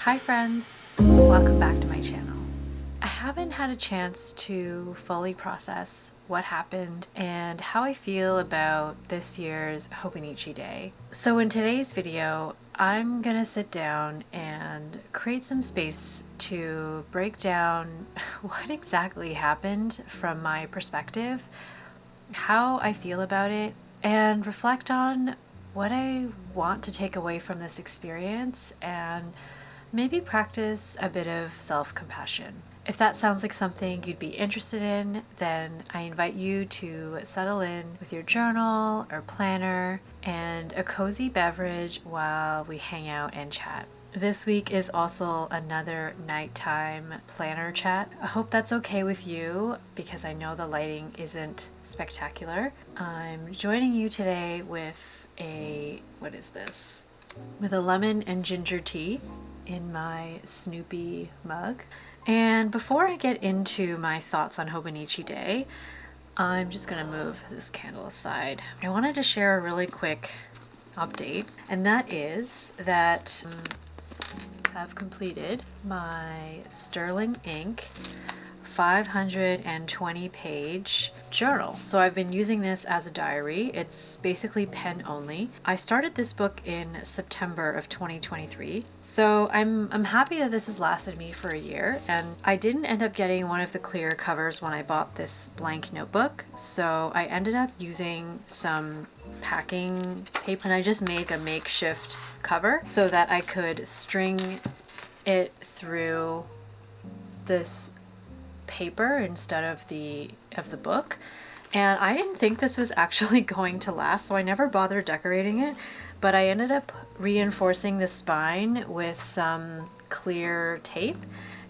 Hi friends, welcome back to my channel. I haven't had a chance to fully process what happened and how I feel about this year's Hobonichi Day. So in today's video, I'm gonna sit down and create some space to break down what exactly happened from my perspective, how I feel about it, and reflect on what I want to take away from this experience and maybe practice a bit of self-compassion. If that sounds like something you'd be interested in, then I invite you to settle in with your journal or planner and a cozy beverage while we hang out and chat. This week is also another nighttime planner chat. I hope that's okay with you because I know the lighting isn't spectacular. I'm joining you today with what is this? With a lemon and ginger tea in my Snoopy mug. And before I get into my thoughts on Hobonichi Day, I'm just gonna move this candle aside. I wanted to share a really quick update, and that is that I've completed my Sterling ink 520 page journal. So I've been using this as a diary. It's basically pen only. I started this book in September of 2023. So I'm happy that this has lasted me for a year, and I didn't end up getting one of the clear covers when I bought this blank notebook. So I ended up using some packing paper, and I just made a makeshift cover so that I could string it through this paper instead of the book. And I didn't think this was actually going to last, so I never bothered decorating it, but I ended up reinforcing the spine with some clear tape,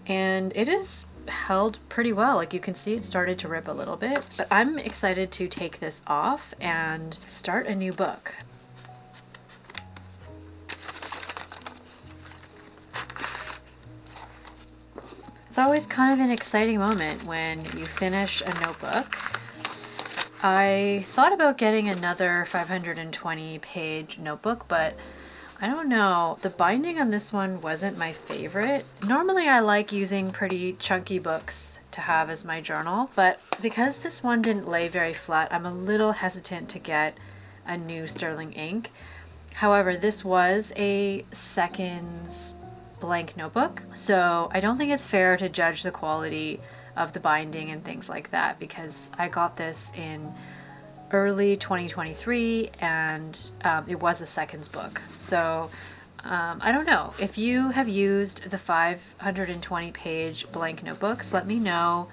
and it has held pretty well. Like you can see, it started to rip a little bit, but I'm excited to take this off and start a new book. It's always kind of an exciting moment when you finish a notebook. I thought about getting another 520 page notebook, but I don't know. The binding on this one wasn't my favorite. Normally I like using pretty chunky books to have as my journal, but because this one didn't lay very flat, I'm a little hesitant to get a new Sterling ink. However, this was a seconds blank notebook, so I don't think it's fair to judge the quality of the binding and things like that, because I got this in early 2023 and it was a seconds book. So I don't know. If you have used the 520 page blank notebooks, let me know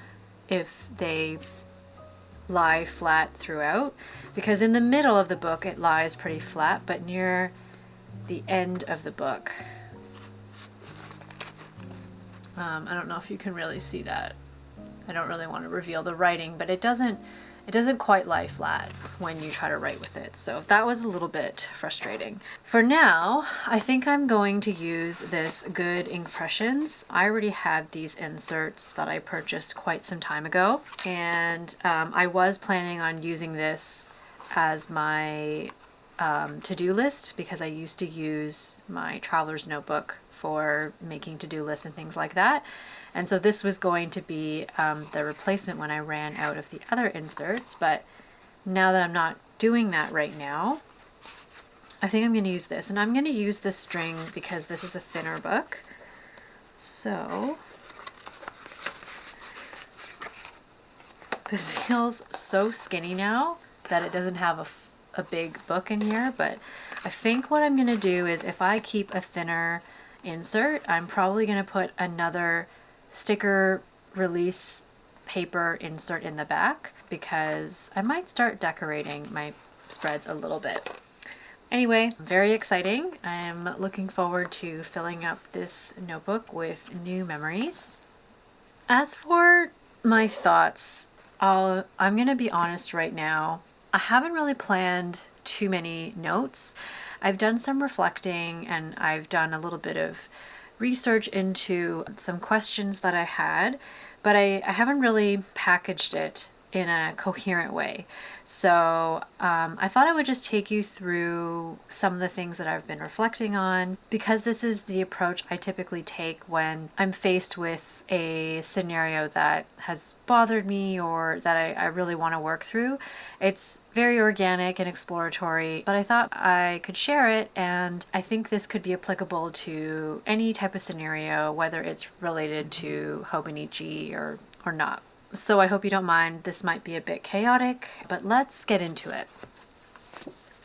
if they lie flat throughout, because in the middle of the book it lies pretty flat, but near the end of the book, I don't know if you can really see that. I don't really want to reveal the writing, but it doesn't quite lie flat when you try to write with it. So that was a little bit frustrating. For now, I think I'm going to use this Good Impressions. I already had these inserts that I purchased quite some time ago, and I was planning on using this as my to-do list, because I used to use my traveler's notebook for making to-do lists and things like that. And so this was going to be the replacement when I ran out of the other inserts, but now that I'm not doing that right now, I think I'm going to use this. And I'm going to use this string because this is a thinner book. So this feels so skinny now that it doesn't have a big book in here, but I think what I'm going to do is, if I keep a thinner insert, I'm probably going to put another sticker release paper insert in the back, because I might start decorating my spreads a little bit. Anyway, very exciting. I'm looking forward to filling up this notebook with new memories. As for my thoughts, I'm going to be honest right now. I haven't really planned too many notes. I've done some reflecting, and I've done a little bit of research into some questions that I had, but I haven't really packaged it in a coherent way. So I thought I would just take you through some of the things that I've been reflecting on, because this is the approach I typically take when I'm faced with a scenario that has bothered me or that I really want to work through. It's very organic and exploratory, but I thought I could share it, and I think this could be applicable to any type of scenario, whether it's related to Hobonichi or not. So I hope you don't mind. This might be a bit chaotic, but let's get into it.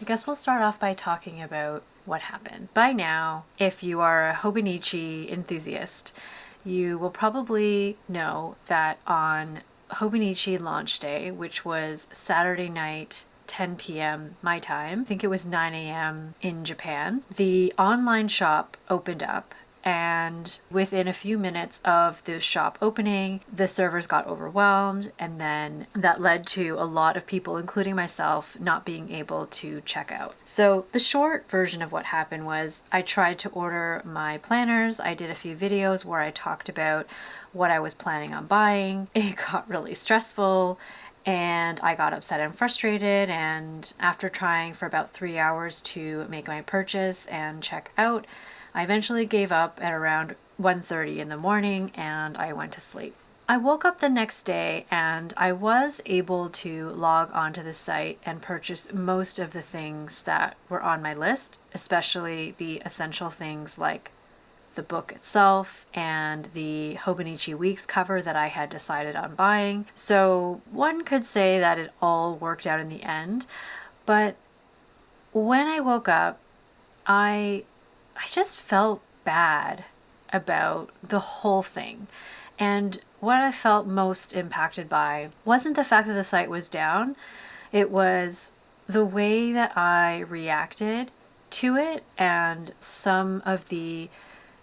I guess we'll start off by talking about what happened. By now, if you are a Hobonichi enthusiast, you will probably know that on Hobonichi launch day, which was Saturday night, 10 p.m. my time, I think it was 9 a.m. in Japan, the online shop opened up. And within a few minutes of the shop opening, the servers got overwhelmed, and then that led to a lot of people, including myself, not being able to check out. So the short version of what happened was I tried to order my planners. I did a few videos where I talked about what I was planning on buying. It got really stressful, and I got upset and frustrated, and after trying for about 3 hours to make my purchase and check out, I eventually gave up at around 1:30 in the morning, and I went to sleep. I woke up the next day and I was able to log onto the site and purchase most of the things that were on my list, especially the essential things like the book itself and the Hobonichi Weeks cover that I had decided on buying. So one could say that it all worked out in the end, but when I woke up, I just felt bad about the whole thing. And what I felt most impacted by wasn't the fact that the site was down, it was the way that I reacted to it and some of the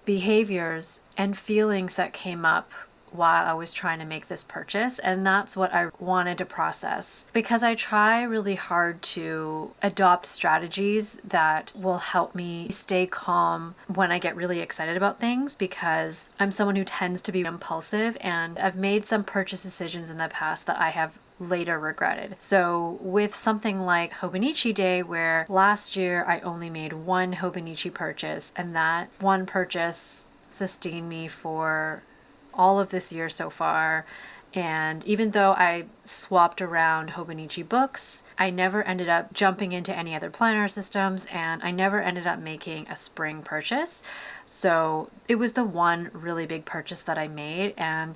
behaviors and feelings that came up while I was trying to make this purchase. And that's what I wanted to process, because I try really hard to adopt strategies that will help me stay calm when I get really excited about things, because I'm someone who tends to be impulsive, and I've made some purchase decisions in the past that I have later regretted. So with something like Hobonichi Day, where last year I only made one Hobonichi purchase, and that one purchase sustained me for all of this year so far. And even though I swapped around Hobonichi books, I never ended up jumping into any other planner systems, and I never ended up making a spring purchase. So it was the one really big purchase that I made, and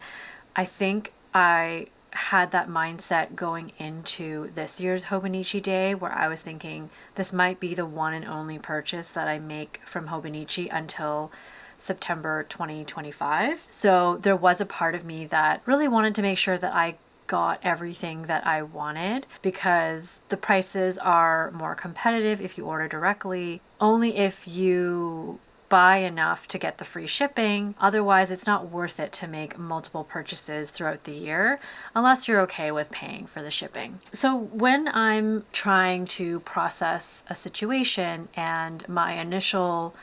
I think I had that mindset going into this year's Hobonichi Day, where I was thinking this might be the one and only purchase that I make from Hobonichi until September 2025. So there was a part of me that really wanted to make sure that I got everything that I wanted, because the prices are more competitive if you order directly, only if you buy enough to get the free shipping. Otherwise, it's not worth it to make multiple purchases throughout the year unless you're okay with paying for the shipping. So when I'm trying to process a situation and my initial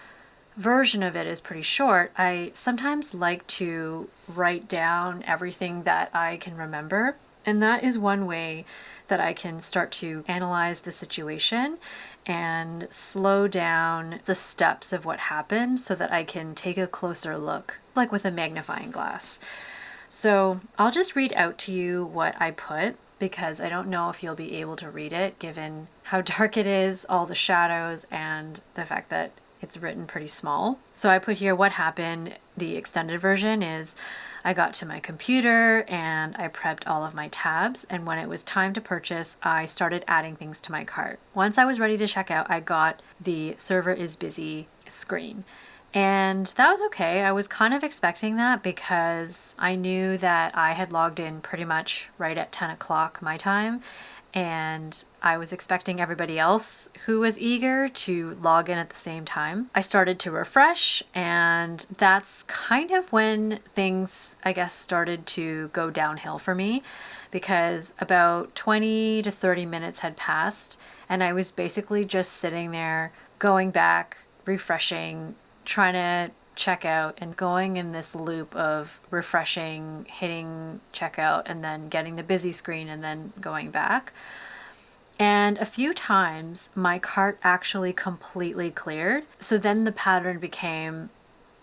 version of it is pretty short, I sometimes like to write down everything that I can remember. And that is one way that I can start to analyze the situation and slow down the steps of what happened so that I can take a closer look, like with a magnifying glass. So I'll just read out to you what I put, because I don't know if you'll be able to read it given how dark it is, all the shadows, and the fact that it's written pretty small. So I put here what happened. The extended version is I got to my computer and I prepped all of my tabs, and when it was time to purchase, I started adding things to my cart. Once I was ready to check out, I got the server is busy screen. And that was okay. I was kind of expecting that, because I knew that I had logged in pretty much right at 10 o'clock my time, and I was expecting everybody else who was eager to log in at the same time. I started to refresh, and that's kind of when things, I guess, started to go downhill for me, because about 20 to 30 minutes had passed, and I was basically just sitting there, going back, refreshing, trying to checkout and going in this loop of refreshing, hitting checkout, and then getting the busy screen and then going back. And a few times my cart actually completely cleared. So then the pattern became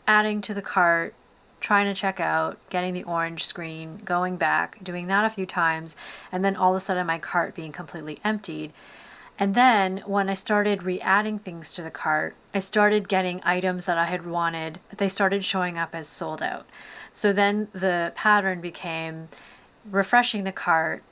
adding to the cart, trying to check out, getting the orange screen, going back, doing that a few times, and then all of a sudden my cart being completely emptied. And then when I started re-adding things to the cart, I started getting items that I had wanted. They started showing up as sold out. So then the pattern became refreshing the cart,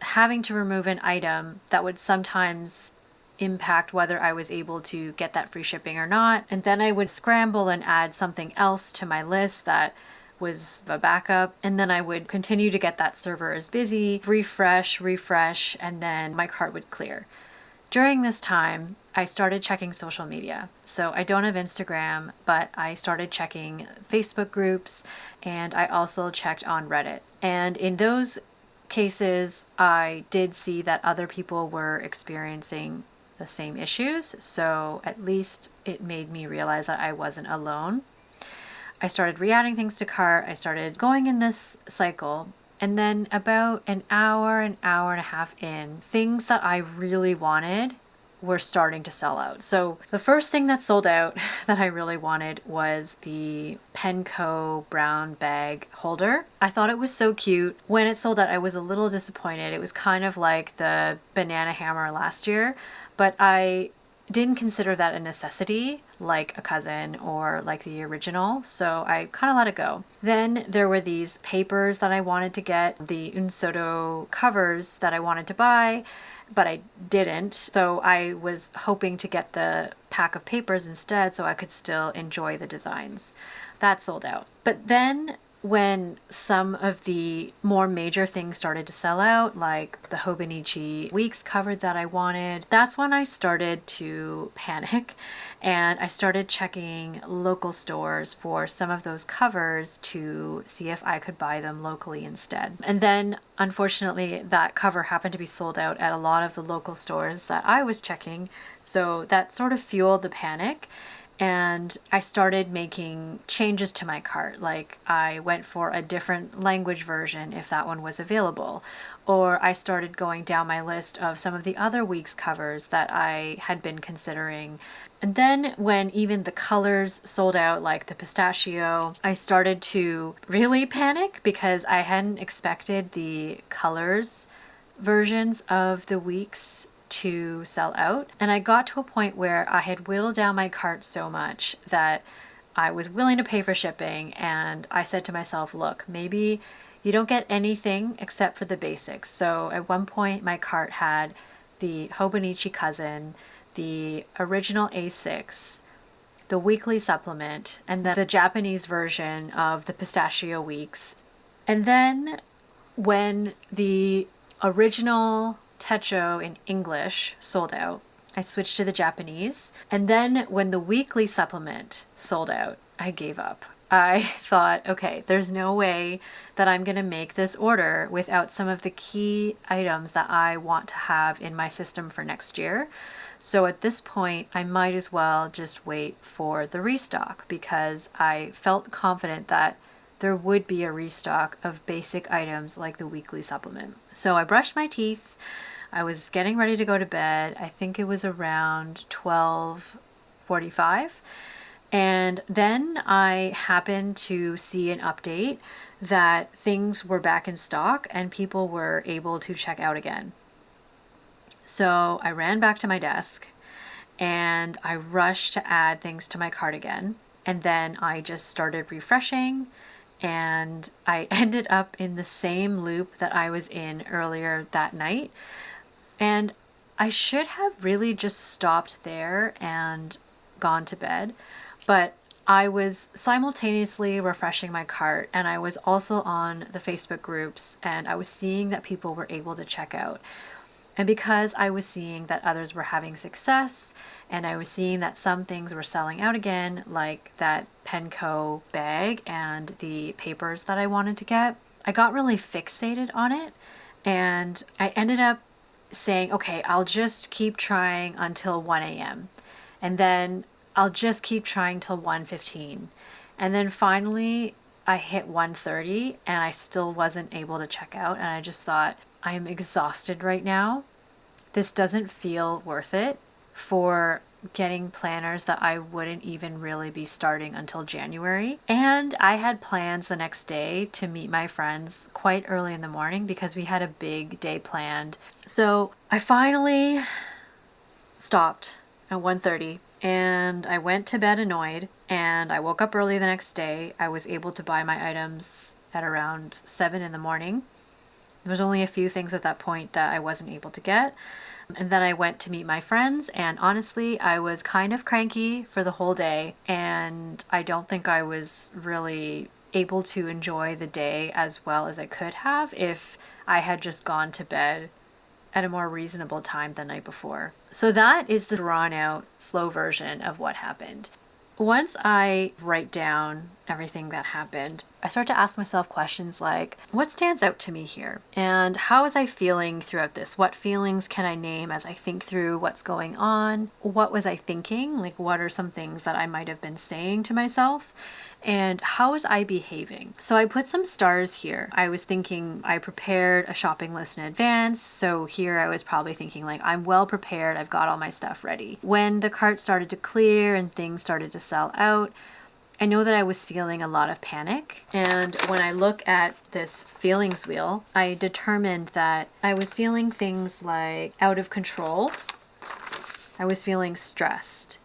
having to remove an item that would sometimes impact whether I was able to get that free shipping or not. And then I would scramble and add something else to my list that was a backup. And then I would continue to get that server as busy, refresh, and then my cart would clear. During this time, I started checking social media. So I don't have Instagram, but I started checking Facebook groups, and I also checked on Reddit. And in those cases, I did see that other people were experiencing the same issues. So at least it made me realize that I wasn't alone. I started re-adding things to cart. I started going in this cycle. And then about an hour and a half in, things that I really wanted were starting to sell out. So the first thing that sold out that I really wanted was the Penco brown bag holder. I thought it was so cute. When it sold out, I was a little disappointed. It was kind of like the banana hammer last year, but I didn't consider that a necessity like a cousin or like the original, so I kind of let it go. Then there were these papers that I wanted to get, the Unsoto covers that I wanted to buy, but I didn't. So I was hoping to get the pack of papers instead so I could still enjoy the designs. That sold out. But then when some of the more major things started to sell out, like the Hobonichi weeks cover that I wanted, that's when I started to panic, and I started checking local stores for some of those covers to see if I could buy them locally instead. And then unfortunately that cover happened to be sold out at a lot of the local stores that I was checking, so that sort of fueled the panic. And I started making changes to my cart. Like I went for a different language version if that one was available. Or I started going down my list of some of the other week's covers that I had been considering. And then when even the colors sold out, like the pistachio, I started to really panic because I hadn't expected the colors versions of the weeks to sell out. And I got to a point where I had whittled down my cart so much that I was willing to pay for shipping, and I said to myself, look, maybe you don't get anything except for the basics. So at one point my cart had the Hobonichi cousin, the original A6, the weekly supplement, and then the Japanese version of the pistachio weeks. And then when the original Techo in English sold out, I switched to the Japanese. And then when the weekly supplement sold out, I gave up. I thought, okay, there's no way that I'm going to make this order without some of the key items that I want to have in my system for next year. So at this point, I might as well just wait for the restock, because I felt confident that there would be a restock of basic items like the weekly supplement. So I brushed my teeth. I was getting ready to go to bed. I think it was around 12:45. And then I happened to see an update that things were back in stock and people were able to check out again. So I ran back to my desk and I rushed to add things to my cart again. And then I just started refreshing, and I ended up in the same loop that I was in earlier that night. And I should have really just stopped there and gone to bed, but I was simultaneously refreshing my cart, and I was also on the Facebook groups, and I was seeing that people were able to check out. And because I was seeing that others were having success, and I was seeing that some things were selling out again, like that Penco bag and the papers that I wanted to get, I got really fixated on it, and I ended up saying, okay, I'll just keep trying until 1 a.m. and then I'll just keep trying till 1:15. And then finally I hit 1:30 and I still wasn't able to check out. And I just thought, I'm exhausted right now. This doesn't feel worth it for getting planners that I wouldn't even really be starting until January. And I had plans the next day to meet my friends quite early in the morning because we had a big day planned. So I finally stopped at 1:30 and I went to bed annoyed, and I woke up early the next day. I was able to buy my items at around 7 in the morning. There was only a few things at that point that I wasn't able to get. And then I went to meet my friends, and honestly, I was kind of cranky for the whole day, and I don't think I was really able to enjoy the day as well as I could have if I had just gone to bed at a more reasonable time the night before. So that is the drawn out, slow version of what happened. Once I write down everything that happened, I start to ask myself questions like, what stands out to me here? And how was I feeling throughout this? What feelings can I name as I think through what's going on? What was I thinking? Like, what are some things that I might have been saying to myself? And how was I behaving? So I put some stars here. I was thinking I prepared a shopping list in advance. So here I was probably thinking like, I'm well prepared. I've got all my stuff ready. When the cart started to clear and things started to sell out, I know that I was feeling a lot of panic. And when I look at this feelings wheel, I determined that I was feeling things like out of control. I was feeling stressed.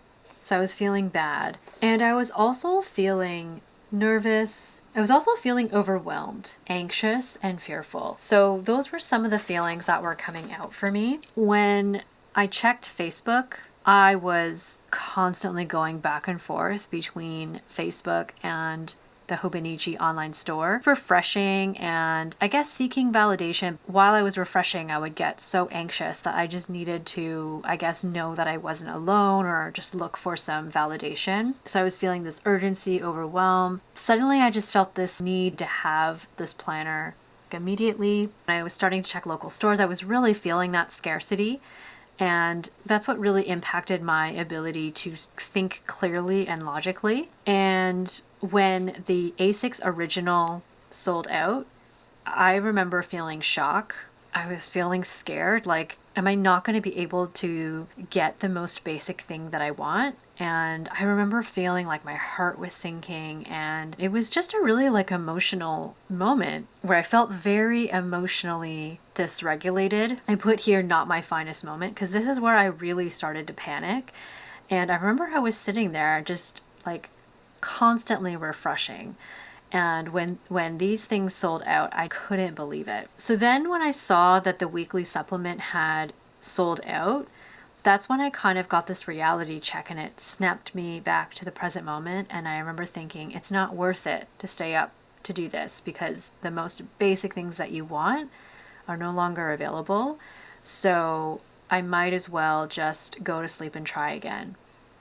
So I was feeling bad. And I was also feeling nervous. I was also feeling overwhelmed, anxious, and fearful. So those were some of the feelings that were coming out for me. When I checked Facebook, I was constantly going back and forth between Facebook and the Hobonichi online store, refreshing and I guess seeking validation. While I was refreshing, I would get so anxious that I just needed to, I guess, know that I wasn't alone or just look for some validation. So I was feeling this urgency, overwhelm. Suddenly, I just felt this need to have this planner immediately. When I was starting to check local stores, I was really feeling that scarcity. And that's what really impacted my ability to think clearly and logically. And when the A6 original sold out, I remember feeling shock. I was feeling scared, like, am I not going to be able to get the most basic thing that I want? And I remember feeling like my heart was sinking, and it was just a really like emotional moment where I felt very emotionally dysregulated. I put here not my finest moment because this is where I really started to panic. And I remember I was sitting there just like constantly refreshing. And when these things sold out, I couldn't believe it. So then when I saw that the weekly supplement had sold out, that's when I kind of got this reality check, and it snapped me back to the present moment. And I remember thinking, it's not worth it to stay up to do this because the most basic things that you want are no longer available. So I might as well just go to sleep and try again.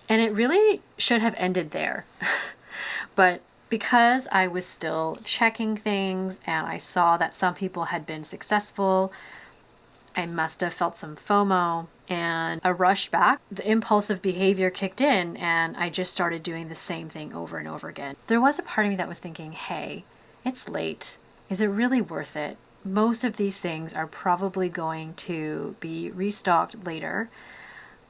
And it really should have ended there. But because I was still checking things and I saw that some people had been successful, I must have felt some FOMO and a rush back. The impulsive behavior kicked in and I just started doing the same thing over and over again. There was a part of me that was thinking, hey, it's late. Is it really worth it? Most of these things are probably going to be restocked later.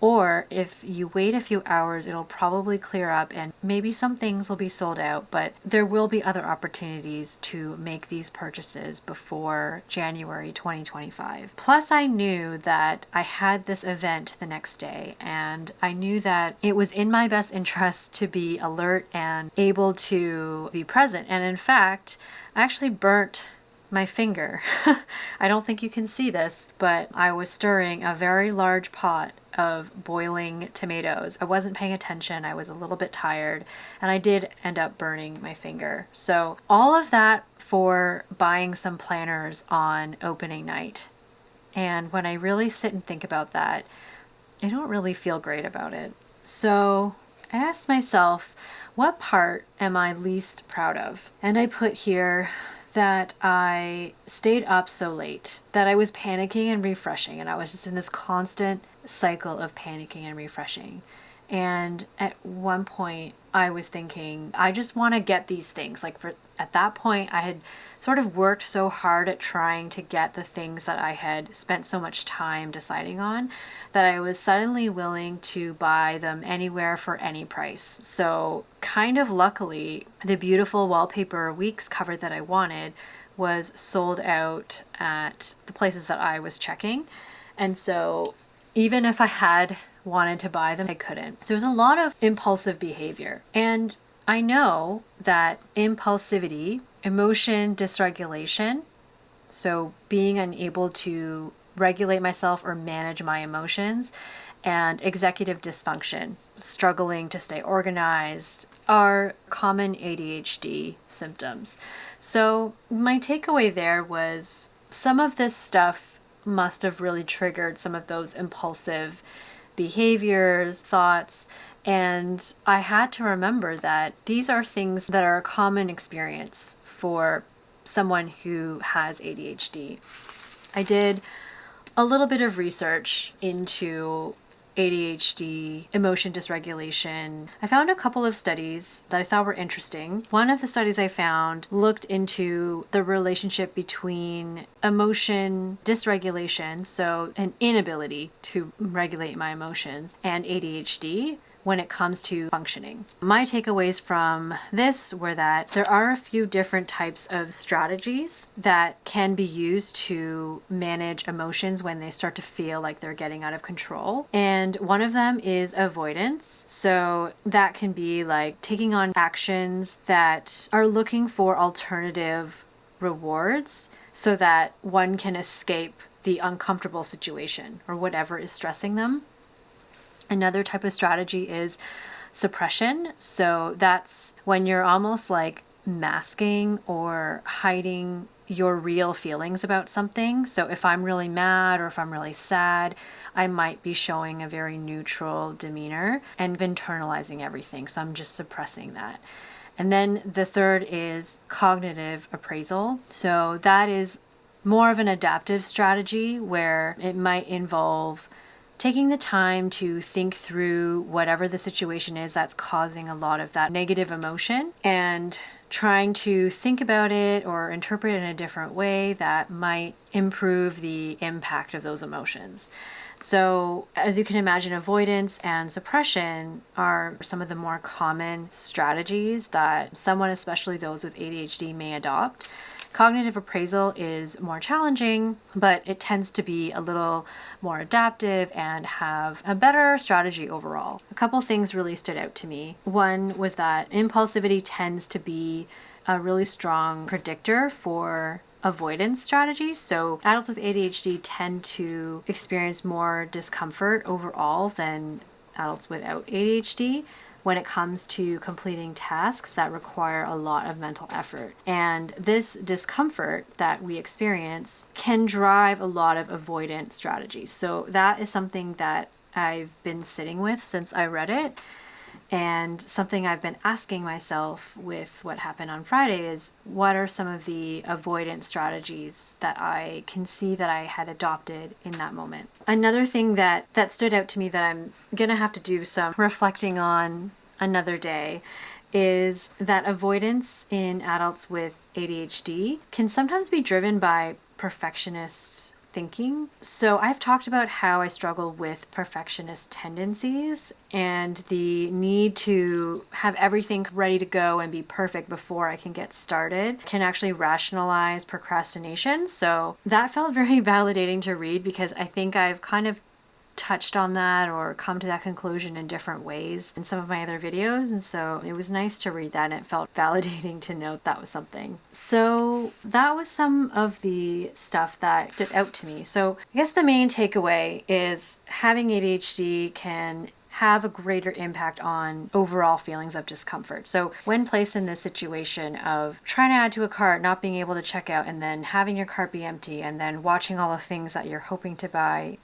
Or if you wait a few hours, it'll probably clear up and maybe some things will be sold out, but there will be other opportunities to make these purchases before January 2025. Plus, I knew that I had this event the next day, and I knew that it was in my best interest to be alert and able to be present. And in fact, I actually burnt my finger. I don't think you can see this, but I was stirring a very large pot of boiling tomatoes. I wasn't paying attention. I was a little bit tired, and I did end up burning my finger. So all of that for buying some planners on opening night. And when I really sit and think about that, I don't really feel great about it. So I asked myself, what part am I least proud of? And I put here that I stayed up so late, that I was panicking and refreshing, and I was just in this constant cycle of panicking and refreshing. And at one point I was thinking, I just want to get these things. At that point, I had sort of worked so hard at trying to get the things that I had spent so much time deciding on that I was suddenly willing to buy them anywhere for any price. So kind of luckily, the beautiful wallpaper weeks cover that I wanted was sold out at the places that I was checking. And so even if I had wanted to buy them, I couldn't. So there's a lot of impulsive behavior. And I know that impulsivity, emotion dysregulation, so being unable to regulate myself or manage my emotions, and executive dysfunction, struggling to stay organized, are common ADHD symptoms. So my takeaway there was some of this stuff must have really triggered some of those impulsive behaviors, thoughts, and I had to remember that these are things that are a common experience for someone who has ADHD. I did a little bit of research into ADHD, emotion dysregulation. I found a couple of studies that I thought were interesting. One of the studies I found looked into the relationship between emotion dysregulation, so an inability to regulate my emotions, and ADHD when it comes to functioning. My takeaways from this were that there are a few different types of strategies that can be used to manage emotions when they start to feel like they're getting out of control. And one of them is avoidance. So that can be like taking on actions that are looking for alternative rewards so that one can escape the uncomfortable situation or whatever is stressing them. Another type of strategy is suppression. So that's when you're almost like masking or hiding your real feelings about something. So if I'm really mad or if I'm really sad, I might be showing a very neutral demeanor and internalizing everything. So I'm just suppressing that. And then the third is cognitive appraisal. So that is more of an adaptive strategy where it might involve taking the time to think through whatever the situation is that's causing a lot of that negative emotion and trying to think about it or interpret it in a different way that might improve the impact of those emotions. So, as you can imagine, avoidance and suppression are some of the more common strategies that someone, especially those with ADHD, may adopt. Cognitive appraisal is more challenging, but it tends to be a little more adaptive and have a better strategy overall. A couple things really stood out to me. One was that impulsivity tends to be a really strong predictor for avoidance strategies. So adults with ADHD tend to experience more discomfort overall than adults without ADHD when it comes to completing tasks that require a lot of mental effort. And this discomfort that we experience can drive a lot of avoidant strategies. So that is something that I've been sitting with since I read it. And something I've been asking myself with what happened on Friday is, what are some of the avoidant strategies that I can see that I had adopted in that moment? Another thing that stood out to me that I'm going to have to do some reflecting on another day is that avoidance in adults with ADHD can sometimes be driven by perfectionist thinking. So I've talked about how I struggle with perfectionist tendencies and the need to have everything ready to go and be perfect before I can get started can actually rationalize procrastination. So that felt very validating to read because I think I've kind of touched on that or come to that conclusion in different ways in some of my other videos, and so it was nice to read that and it felt validating to note that was something. So that was some of the stuff that stood out to me. So I guess the main takeaway is having ADHD can have a greater impact on overall feelings of discomfort. So when placed in this situation of trying to add to a cart, not being able to check out, and then having your cart be empty, and then watching all the things that you're hoping to buy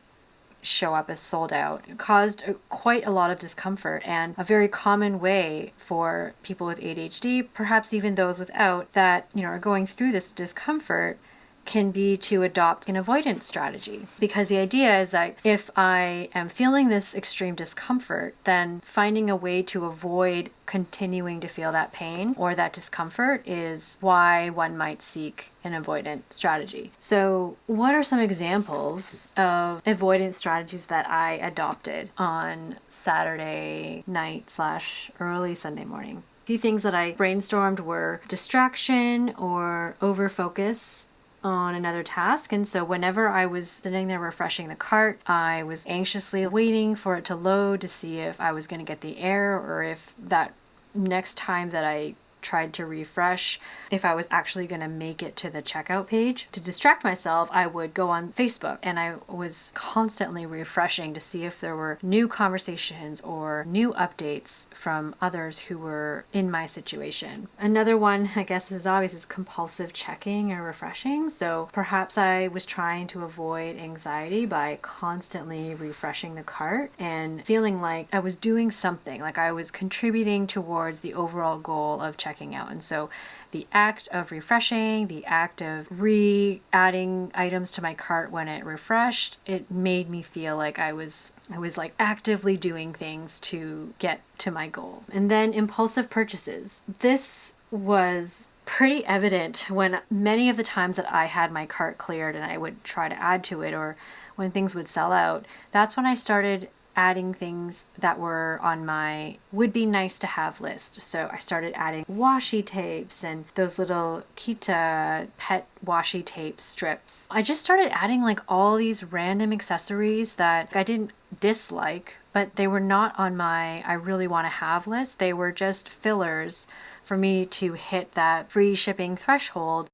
show up as sold out, it caused quite a lot of discomfort, and a very common way for people with ADHD, perhaps even those without, that are going through this discomfort, can be to adopt an avoidance strategy. Because the idea is that if I am feeling this extreme discomfort, then finding a way to avoid continuing to feel that pain or that discomfort is why one might seek an avoidant strategy. So what are some examples of avoidance strategies that I adopted on Saturday night / early Sunday morning? A few things that I brainstormed were distraction or overfocus on another task. And so whenever I was sitting there refreshing the cart, I was anxiously waiting for it to load to see if I was going to get the error or if that next time that I tried to refresh, if I was actually going to make it to the checkout page. To distract myself, I would go on Facebook and I was constantly refreshing to see if there were new conversations or new updates from others who were in my situation. Another one, I guess, is obvious, is compulsive checking or refreshing. So perhaps I was trying to avoid anxiety by constantly refreshing the cart and feeling like I was doing something, like I was contributing towards the overall goal of checking out. And so the act of refreshing, the act of re-adding items to my cart when it refreshed, it made me feel like I was like actively doing things to get to my goal. And then impulsive purchases. This was pretty evident when many of the times that I had my cart cleared and I would try to add to it, or when things would sell out. That's when I started adding things that were on my would be nice to have list. So I started adding washi tapes and those little Kita pet washi tape strips. I just started adding like all these random accessories that I didn't dislike, but they were not on my I really want to have list. They were just fillers for me to hit that free shipping threshold.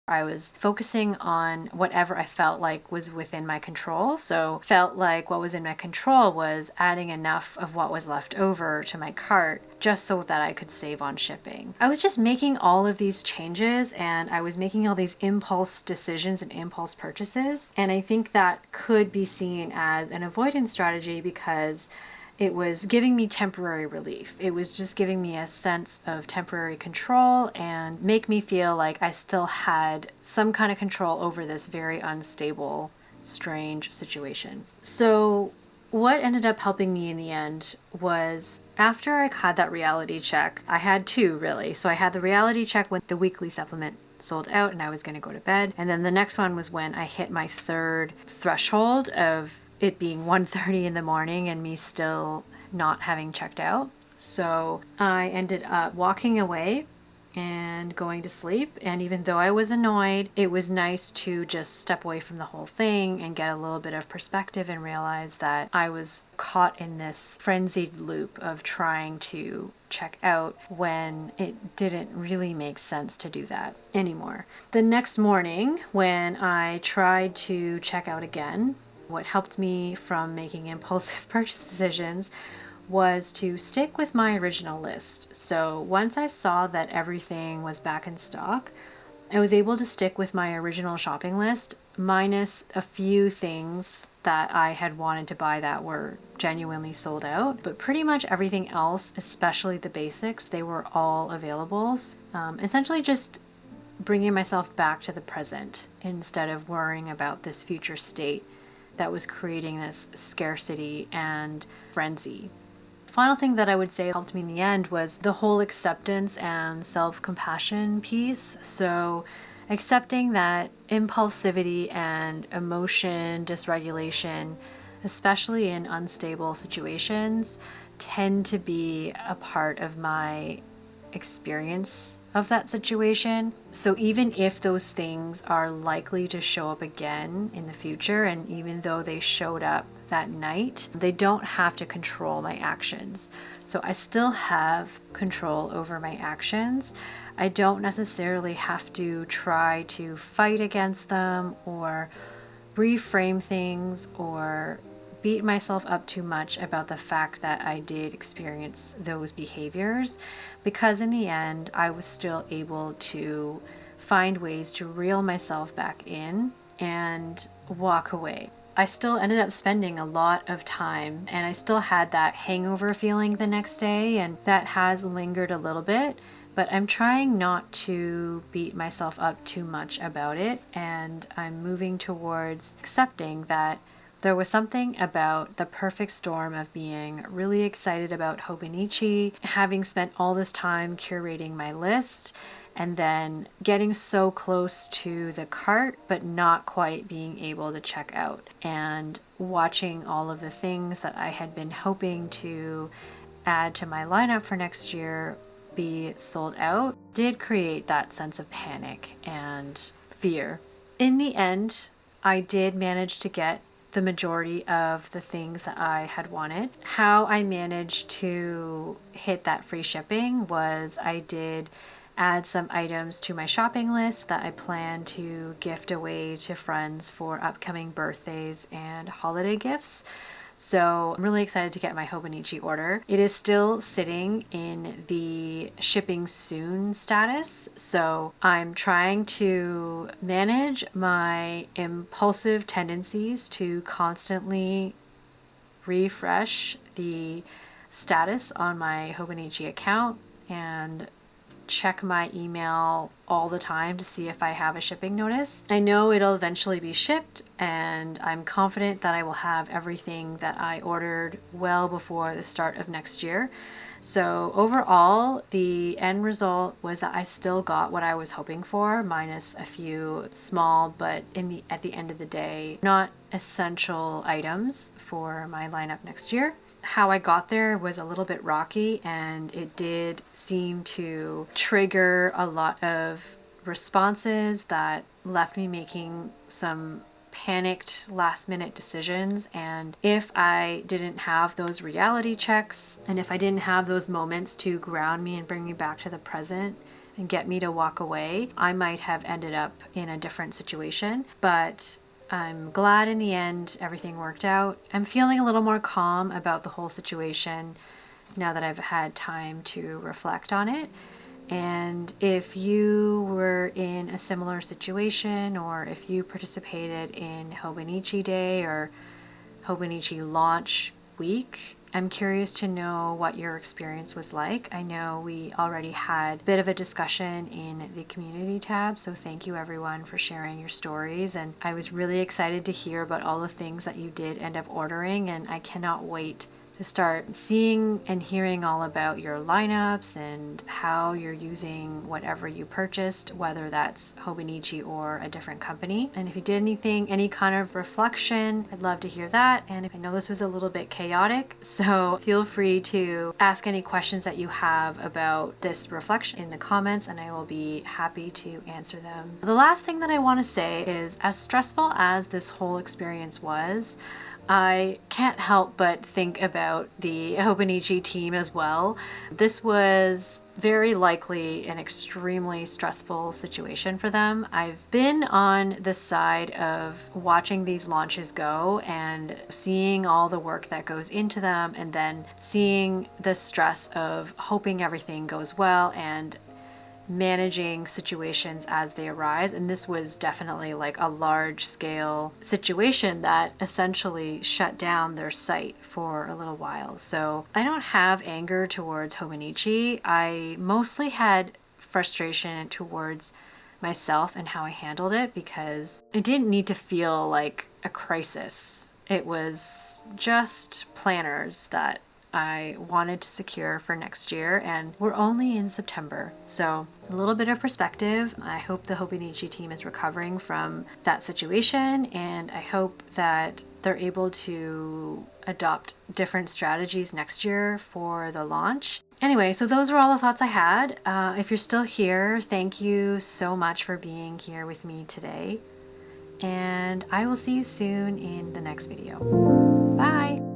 I was focusing on whatever I felt like was within my control. So felt like what was in my control was adding enough of what was left over to my cart just so that I could save on shipping. I was just making all of these changes and I was making all these impulse decisions and impulse purchases. And I think that could be seen as an avoidance strategy because it was giving me temporary relief. It was just giving me a sense of temporary control and make me feel like I still had some kind of control over this very unstable, strange situation. So what ended up helping me in the end was after I had that reality check, I had two really. So I had the reality check when the weekly supplement sold out and I was going to go to bed. And then the next one was when I hit my third threshold of it being 1:30 in the morning and me still not having checked out. So I ended up walking away and going to sleep. And even though I was annoyed, it was nice to just step away from the whole thing and get a little bit of perspective and realize that I was caught in this frenzied loop of trying to check out when it didn't really make sense to do that anymore. The next morning, when I tried to check out again, what helped me from making impulsive purchase decisions was to stick with my original list. So once I saw that everything was back in stock, I was able to stick with my original shopping list minus a few things that I had wanted to buy that were genuinely sold out. But pretty much everything else, especially the basics, they were all available. Essentially just bringing myself back to the present instead of worrying about this future state that was creating this scarcity and frenzy. Final thing that I would say helped me in the end was the whole acceptance and self-compassion piece. So accepting that impulsivity and emotion dysregulation, especially in unstable situations, tend to be a part of my experience of that situation. So even if those things are likely to show up again in the future, and even though they showed up that night, they don't have to control my actions. So I still have control over my actions. I don't necessarily have to try to fight against them or reframe things or beat myself up too much about the fact that I did experience those behaviors, because in the end I was still able to find ways to reel myself back in and walk away. I still ended up spending a lot of time and I still had that hangover feeling the next day, and that has lingered a little bit, but I'm trying not to beat myself up too much about it, and I'm moving towards accepting that there was something about the perfect storm of being really excited about Hobonichi, having spent all this time curating my list, and then getting so close to the cart but not quite being able to check out, and watching all of the things that I had been hoping to add to my lineup for next year be sold out did create that sense of panic and fear. In the end, I did manage to get the majority of the things that I had wanted. How I managed to hit that free shipping was I did add some items to my shopping list that I plan to gift away to friends for upcoming birthdays and holiday gifts. So I'm really excited to get my Hobonichi order. It is still sitting in the shipping soon status, so I'm trying to manage my impulsive tendencies to constantly refresh the status on my Hobonichi account and check my email all the time to see if I have a shipping notice. I know it'll eventually be shipped, and I'm confident that I will have everything that I ordered well before the start of next year. So overall, the end result was that I still got what I was hoping for, minus a few small, but at the end of the day, not essential items for my lineup next year. How I got there was a little bit rocky, and it did seem to trigger a lot of responses that left me making some panicked last minute decisions. And if I didn't have those reality checks, and if I didn't have those moments to ground me and bring me back to the present and get me to walk away, I might have ended up in a different situation. But I'm glad in the end everything worked out. I'm feeling a little more calm about the whole situation now that I've had time to reflect on it. And if you were in a similar situation, or if you participated in Hobonichi Day or Hobonichi launch week, I'm curious to know what your experience was like. I know we already had a bit of a discussion in the community tab, so thank you everyone for sharing your stories. And I was really excited to hear about all the things that you did end up ordering, and I cannot wait to start seeing and hearing all about your lineups and how you're using whatever you purchased, whether that's Hobonichi or a different company. And if you did any kind of reflection, I'd love to hear that. And I know this was a little bit chaotic, so feel free to ask any questions that you have about this reflection in the comments, and I will be happy to answer them. The last thing that I want to say is, as stressful as this whole experience was, I can't help but think about the Hobonichi team as well. This was very likely an extremely stressful situation for them. I've been on the side of watching these launches go and seeing all the work that goes into them, and then seeing the stress of hoping everything goes well and managing situations as they arise. And this was definitely like a large scale situation that essentially shut down their site for a little while. So I don't have anger towards Hobonichi. I mostly had frustration towards myself and how I handled it, because it didn't need to feel like a crisis. It was just planners that I wanted to secure for next year, and we're only in September. So a little bit of perspective. I hope the Hobonichi team is recovering from that situation, and I hope that they're able to adopt different strategies next year for the launch. Anyway, so those are all the thoughts I had. If you're still here, thank you so much for being here with me today, and I will see you soon in the next video. Bye!